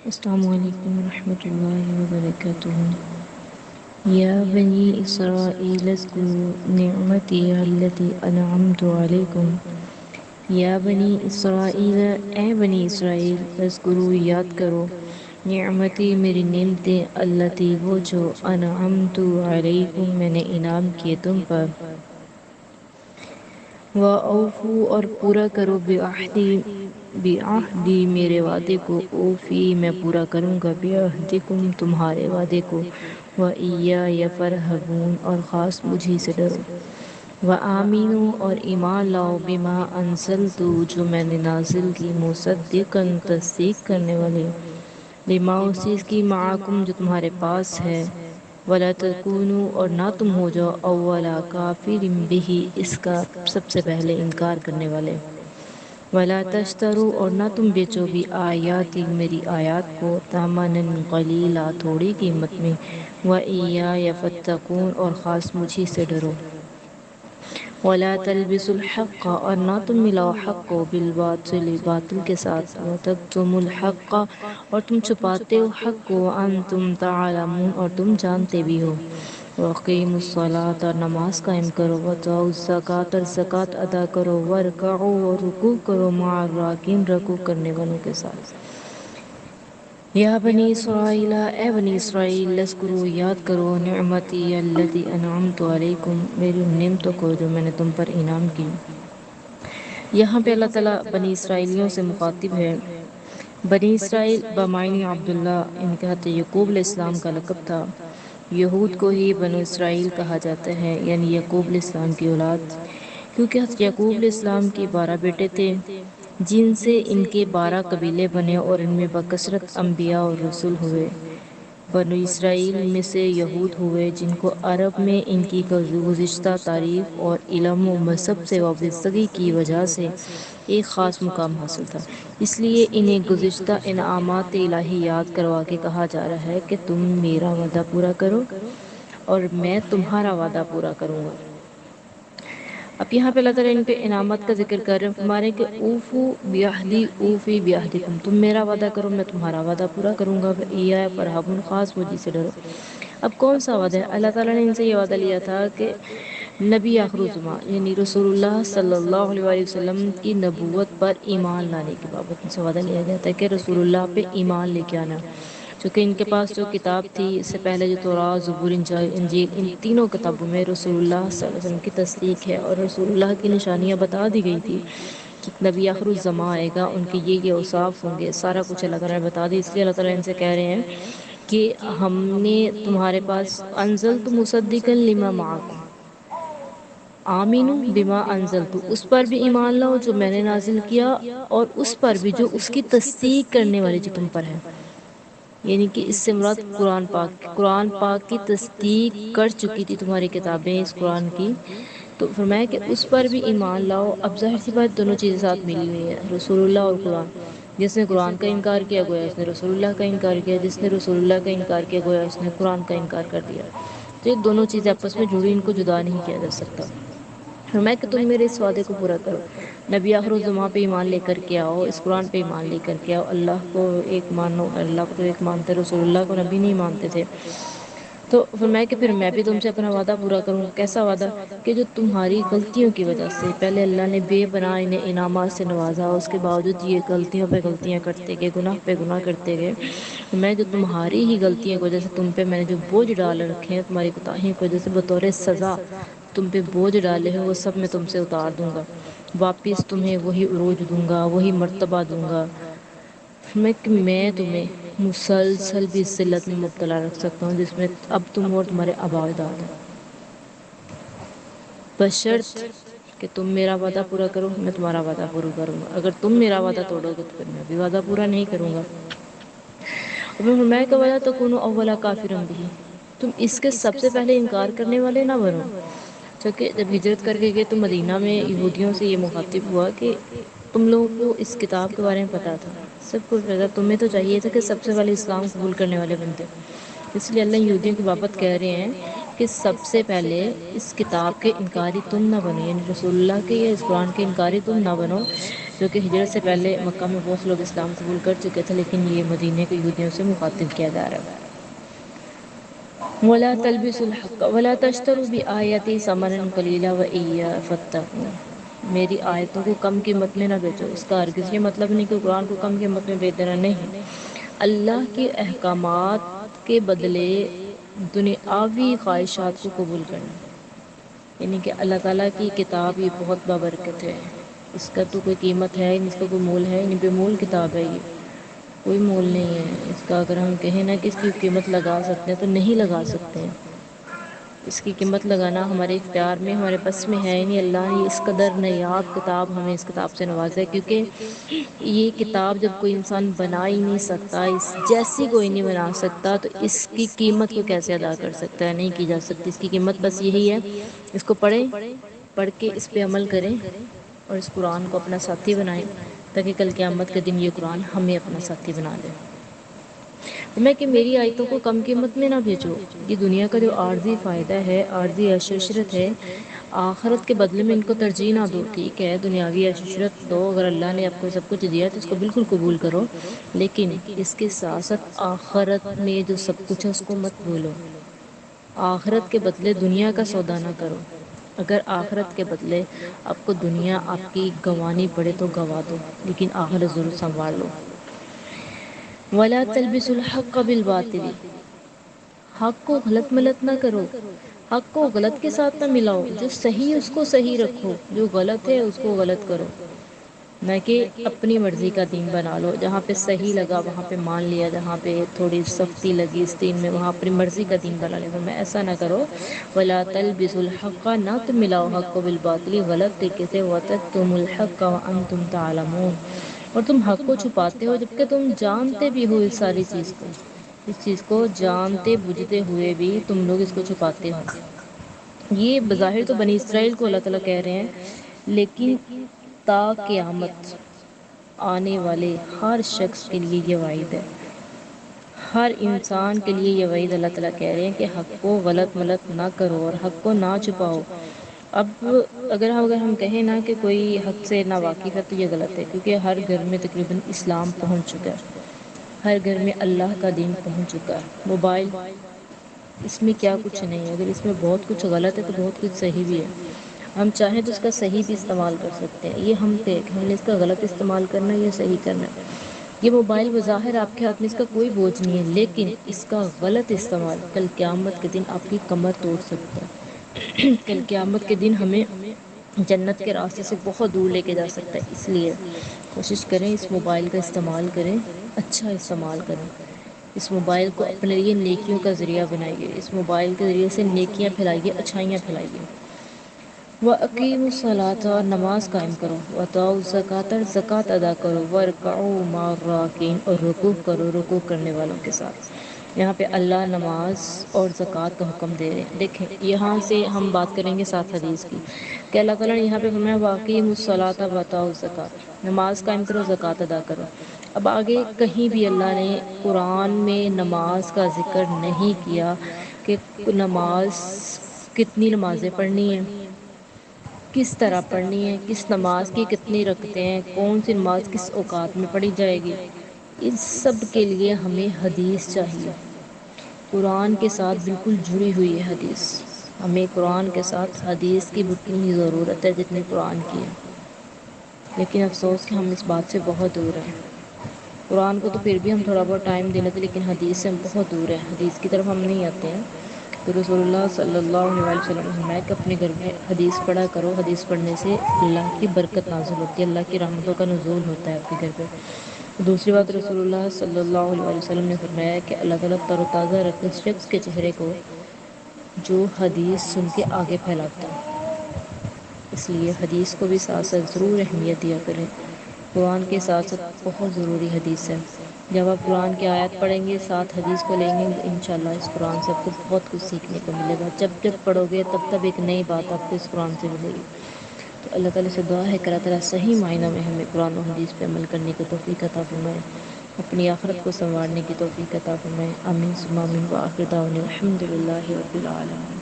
السلام علیکم ورحمۃ اللہ وبرکاتہ یا بنی اسرائیل اذکروا نعمتی التي انعمت علیکم یا بنی اسرائیل اے بنی اسرائیل اذکروا یاد کرو نعمتی میری نعمتیں التي وہ جو انعمت علیکم میں نے انعام کیے تم پر وَأَوْفُوا اور پورا کرو بعہدی میرے وعدے کو اوفی میں پورا کروں گا بعہدکم تمہارے وعدے کو وَإِيَّايَ فَارْهَبُونِ اور خاص مجھی سے ڈرو وَآمِنُوا اور ایمان لاؤ بما انزلت جو میں نے نازل کی مصدقا تصدیق کرنے والی لما اس چیز کی معاکم جو تمہارے پاس ہے ولا تکونوا اور نہ تم ہو جاؤ اولا کافر بہ اس کا سب سے پہلے انکار کرنے والے ولا تشتروا اور نہ تم بیچو بھی آیاتی میری آیات کو ثمنا قلیلا تھوڑی قیمت میں وإیایا فاتقون اور خاص مجھی سے ڈرو ولا تلبسوا الحق اور نہ تم ملاؤ حق کو بالباطل باطل کے ساتھ وتکتموا الحق اور تم چھپاتے ہو حق کو وانتم تعلمون اور تم جانتے بھی ہو وَأَقِیمُوا الصَّلَاةَ اور نماز قائم کرو وَآتُوا الزَّکَاةَ اور زکوٰۃ ادا کرو وارکعوا اور رکوع کرو مع الراکعین رکوع کرنے والوں کے ساتھ یا بنی اسرائیل اے بنی اسرائیل اذکروا یاد کرو نعمتی التی انعمت علیکم میری نعمتوں کو جو میں نے تم پر انعام کی یہاں پہ اللہ تعالیٰ بنی اسرائیلیوں سے مخاطب ہے بنی اسرائیل بامعنی عبداللہ ان کے حضرت یعقوب علیہ السلام کا لقب تھا یہود کو ہی بنو اسرائیل کہا جاتا ہے یعنی یعقوب علیہ السلام کی اولاد کیونکہ حضرت یعقوب علیہ السلام کے 12 بیٹے تھے جن سے ان کے 12 قبیلے بنے اور ان میں بکثرت انبیاء اور رسول ہوئے بنو اسرائیل میں سے یہود ہوئے جن کو عرب میں ان کی گزشتہ تاریخ اور علم و مذہب سے وابستگی کی وجہ سے ایک خاص مقام حاصل تھا اس لیے انہیں گزشتہ انعامات الہی یاد کروا کے کہا جا رہا ہے کہ تم میرا وعدہ پورا کرو اور میں تمہارا وعدہ پورا کروں گا اب یہاں پہ اللہ تعالیٰ ان پہ انعامات کا ذکر کر رہے ہیں فرما رہے ہیں کہ اوفو بعہدی اوفی بعہدکم تم میرا وعدہ کرو میں تمہارا وعدہ پورا کروں گا وإیایا فارہبون خاص مجھی سے ڈرو اب کون سا وعدہ ہے اللہ تعالیٰ نے ان سے یہ وعدہ لیا تھا کہ نبی آخر الزمان یعنی رسول اللہ صلی اللہ علیہ وآلہ وسلم کی نبوت پر ایمان لانے کے بابت ان سے وعدہ لیا گیا تھا کہ رسول اللہ پہ ایمان لے کے آنا چونکہ ان کے پاس جو کتاب تھی اس سے پہلے جو توراۃ زبور انجیل ان تینوں کتابوں میں رسول اللہ صلی اللہ علیہ وسلم کی تصدیق ہے اور رسول اللہ کی نشانیاں بتا دی گئی تھی کہ نبی آخر الزمان آئے گا ان کے یہ اوصاف ہوں گے سارا کچھ اللہ تعالیٰ نے بتا دی اس لیے اللہ تعالیٰ ان سے کہہ رہے ہیں کہ ہم نے تمہارے پاس انزلت مصدقا لما معکم آمینو بما انزلت اس پر بھی ایمان لاؤ جو میں نے نازل کیا اور اس پر بھی جو اس کی تصدیق کرنے والی جو تم پر ہے یعنی کہ اس سے مراد قرآن پاک کی تصدیق کر چکی تھی تمہاری کتابیں اس قرآن کی تو فرمایا کہ اس پر بھی ایمان لاؤ اب ظاہر سی بات دونوں چیزیں ساتھ ملی ہوئی ہیں رسول اللہ اور قرآن جس نے قرآن کا انکار کیا گویا اس نے رسول اللہ کا انکار کیا جس نے رسول اللہ کا انکار کیا گویا اس نے قرآن کا انکار کر دیا تو یہ دونوں چیزیں آپس میں جڑی ان کو جدا نہیں کیا جا سکتا فرمایا کہ تم میرے اس وعدے کو پورا کرو نبی آخر الزمان پہ ایمان لے کر کے آؤ اس قرآن پہ ایمان لے کر کے آؤ اللہ کو ایک مانو اللہ کو تو ایک مانتے رسول اللہ کو نبی نہیں مانتے تھے تو فرمایا کہ پھر میں بھی تم سے اپنا وعدہ پورا کروں گا کیسا وعدہ کہ جو تمہاری غلطیوں کی وجہ سے پہلے اللہ نے بے پناہ انہیں انعامات سے نوازا اس کے باوجود یہ غلطیوں پہ غلطیاں کرتے گئے گناہ پہ گناہ کرتے گئے میں جو تمہاری ہی غلطیوں کی وجہ سے تم پہ میں نے جو بوجھ ڈال رکھے ہیں تمہاری کوتاہیوں کی وجہ سے بطور سزا تم پہ بوجھ ڈالے ہیں وہ سب میں تم سے اتار دوں گا واپس تمہیں وہی عروج دوں گا وہی مرتبہ دوں گا میں تمہیں مسلسل بھی ذلت میں مبتلا رکھ سکتا ہوں جس میں اب تم اور تمہارے آباء و اجداد ہیں بشرط کہ تم میرا وعدہ پورا کرو میں تمہارا وعدہ پورا کروں گا اگر تم میرا وعدہ توڑو گے تو پھر میں بھی وعدہ پورا نہیں کروں گا اور میں فرمایا کہ ولا تکونوا اول کافر بہ تم اس کے سب سے پہلے انکار کرنے والے نہ بنو کیونکہ جب ہجرت کر کے گئے تو مدینہ میں یہودیوں سے یہ مخاطب ہوا کہ تم لوگوں کو اس کتاب کے بارے میں پتہ تھا سب کچھ پتہ تمہیں تو چاہیے تھا کہ سب سے پہلے اسلام قبول کرنے والے بنتے اس لیے اللہ یہودیوں کی بابت کہہ رہے ہیں کہ سب سے پہلے اس کتاب کے انکاری تم نہ بنو، یعنی رسول اللہ کے یا اس قرآن کے انکاری تم نہ بنو، جو کہ ہجرت سے پہلے مکہ میں بہت لوگ اسلام قبول کر چکے تھے، لیکن یہ مدینے کے یہودیوں سے مخاطب کیا جا رہا ہے۔ ولا تلبسوا الحق ولا تشتروا بآیاتی ثمنا قلیلا وإیایا فاتقون، میری آیتوں کو کم قیمت میں نہ بیچو۔ اس کا ہرگز یہ مطلب نہیں کہ قرآن کو کم قیمت میں بیچ دینا، نہیں، اللہ کے احکامات کے بدلے دنیاوی خواہشات کو قبول کرنا، یعنی کہ اللہ تعالیٰ کی کتاب یہ بہت بابرکت ہے، اس کا تو کوئی قیمت ہے نہیں، اس کا کوئی مول ہے نہیں، بے مول کتاب ہے، یہ کوئی مول نہیں ہے اس کا۔ اگر ہم کہیں نا کہ اس کی قیمت لگا سکتے ہیں تو نہیں لگا سکتے ہیں، اس کی قیمت لگانا ہمارے اختیار میں، ہمارے بس میں ہے نہیں۔ اللہ نے اس قدر نایاب کتاب ہمیں اس کتاب سے نوازا ہے، کیونکہ یہ کتاب جب کوئی انسان بنا ہی نہیں سکتا، اس جیسی کوئی نہیں بنا سکتا، تو اس کی قیمت کو کیسے ادا کر سکتا ہے؟ نہیں کی جا سکتی۔ اس کی قیمت بس یہی ہے، اس کو پڑھیں، پڑھ کے اس پہ عمل کریں اور اس قرآن کو اپنا ساتھی بنائیں، تاکہ کل قیامت کے دن یہ قرآن ہمیں اپنا ساتھی بنا دے۔ میں کہ میری آیتوں کو کم قیمت میں نہ بھیجو، یہ دنیا کا جو عارضی فائدہ ہے، عارضی عیش و عشرت ہے، آخرت کے بدلے میں ان کو ترجیح نہ دو۔ ٹھیک ہے دنیاوی عیش و عشرت دو، اگر اللہ نے آپ کو سب کچھ دیا تو اس کو بالکل قبول کرو، لیکن اس کے ساتھ ساتھ آخرت میں جو سب کچھ ہے اس کو مت بھولو۔ آخرت کے بدلے دنیا کا سودا نہ کرو۔ اگر آخرت کے بدلے آپ کو دنیا آپ کی گنوانی پڑے تو گنوا دو، لیکن آخرت ضرور سنبھال لو۔ وَلَا تَلْبِسُوا الْحَقَّ بِالْبَاطِلِ، حق کو غلط ملت نہ کرو، حق کو غلط کے ساتھ نہ ملاؤ، جو صحیح اس کو صحیح رکھو، جو غلط ہے اس کو غلط کرو، نہ کہ اپنی مرضی کا دین بنا لو۔ جہاں پہ صحیح لگا وہاں پہ مان لیا، جہاں پہ تھوڑی سختی لگی اس دین میں وہاں اپنی مرضی کا دین بنا لیا۔ میں ایسا نہ کرو، وَلَا تَلْبِسُوا الْحَقَّ، نہ تم ملاؤ حق کو بالباطل، غلط طریقے سے، وَتَكْتُمُوا الْحَقَّ وَأَنْتُمْ تَعْلَمُونَ، اور تم حق کو چھپاتے ہو جبکہ تم جانتے بھی ہو اس ساری چیز کو، اس چیز کو جانتے بوجھتے ہوئے بھی تم لوگ اس کو چھپاتے ہو۔ یہ بظاہر تو بنی اسرائیل کو اللہ تعالیٰ کہہ رہے ہیں، لیکن تا قیامت آنے والے ہر شخص کے لیے یہ وعید ہے، ہر انسان کے لیے یہ وعید اللہ تعالیٰ کہہ رہے ہیں کہ حق کو غلط ملت نہ کرو اور حق کو نہ چھپاؤ۔ اب اگر ہم کہیں نا کہ کوئی حق سے نا واقف ہے تو یہ غلط ہے، کیونکہ ہر گھر میں تقریباً اسلام پہنچ چکا ہے، ہر گھر میں اللہ کا دین پہنچ چکا ہے۔ موبائل، اس میں کیا کچھ نہیں ہے، اگر اس میں بہت کچھ غلط ہے تو بہت کچھ صحیح بھی ہے، ہم چاہیں تو اس کا صحیح بھی استعمال کر سکتے ہیں۔ یہ ہم پہ کہ ہم نے اس کا غلط استعمال کرنا ہے یا صحیح کرنا ہے۔ یہ موبائل بظاہر آپ کے ہاتھ میں اس کا کوئی بوجھ نہیں ہے، لیکن اس کا غلط استعمال کل قیامت کے دن آپ کی کمر توڑ سکتا ہے، کل قیامت کے دن ہمیں جنت کے راستے سے بہت دور لے کے جا سکتا ہے۔ اس لیے کوشش کریں اس موبائل کا استعمال کریں، اچھا استعمال کریں، اس موبائل کو اپنے لیے نیکیوں کا ذریعہ بنائیے، اس موبائل کے ذریعے سے نیکیاں پھیلائیے، اچھائیاں پھیلائیے۔ وَأَقِیمُوا الصَّلَاةَ، اور نماز قائم کرو، وَآتُوا الزَّکَاةَ، اور زکوٰۃ ادا کرو، وَارْکَعُوا مَعَ الرَّاکِعِینَ، اور رکوع کرو رکوع کرنے والوں کے ساتھ۔ یہاں پہ اللہ نماز اور زکوٰۃ کا حکم دے رہے ہیں۔ دیکھیں یہاں سے ہم بات کریں گے 7 حدیث کی، کہ اللہ تعالیٰ نے یہاں پہ فرمایا وَأَقِیمُوا الصَّلَاةَ وَآتُوا الزَّکَاةَ، نماز قائم کرو زکوٰۃ ادا کرو۔ اب آگے کہیں بھی اللہ نے قرآن میں نماز کا ذکر نہیں کیا کہ نماز کتنی نمازیں پڑھنی ہیں، کس طرح پڑھنی ہے، کس نماز کی کتنی رکعتیں ہیں، کون سی نماز کس اوقات میں پڑھی جائے گی، ان سب کے لیے ہمیں حدیث چاہیے۔ قرآن کے ساتھ بالکل جڑی ہوئی ہے حدیث، ہمیں قرآن کے ساتھ حدیث کی اتنی ضرورت ہے جتنی قرآن کی ہے، لیکن افسوس کہ ہم اس بات سے بہت دور ہیں۔ قرآن کو تو پھر بھی ہم تھوڑا بہت ٹائم دے لیتے ہیں، لیکن حدیث سے ہم بہت دور ہیں، حدیث کی طرف ہم نہیں آتے ہیں۔ تو رسول اللہ صلی اللہ علیہ وسلم نے فرمایا کہ اپنے گھر میں حدیث پڑھا کرو، حدیث پڑھنے سے اللہ کی برکت نازل ہوتی ہے، اللہ کی رحمتوں کا نزول ہوتا ہے آپ کے گھر پہ۔ دوسری بات رسول اللہ صلی اللہ علیہ وسلم نے فرمایا کہ اللہ تعالیٰ تر و تازہ رکھتے اس شخص کے چہرے کو جو حدیث سن کے آگے پھیلاتا ہے، اس لیے حدیث کو بھی ساتھ ساتھ ضرور اہمیت دیا کریں۔ قرآن کے ساتھ ساتھ بہت ضروری حدیث ہے، جب آپ قرآن کی آیت پڑھیں گے ساتھ حدیث کو لیں گے انشاءاللہ اس قرآن سے آپ کو بہت کچھ سیکھنے کو ملے گا، جب جب پڑھو گے تب تب ایک نئی بات آپ کو اس قرآن سے ملے گی۔ تو اللہ تعالیٰ سے دعا ہے کہ اللہ تعالیٰ صحیح معنوں میں ہمیں قرآن و حدیث پہ عمل کرنے کی توفیق عطا فرمائے، اپنی آخرت کو سنوارنے کی توفیق عطا فرمائے۔ آمین ثم آمین، وآخر دعوانا الحمد للہ رب العالمین۔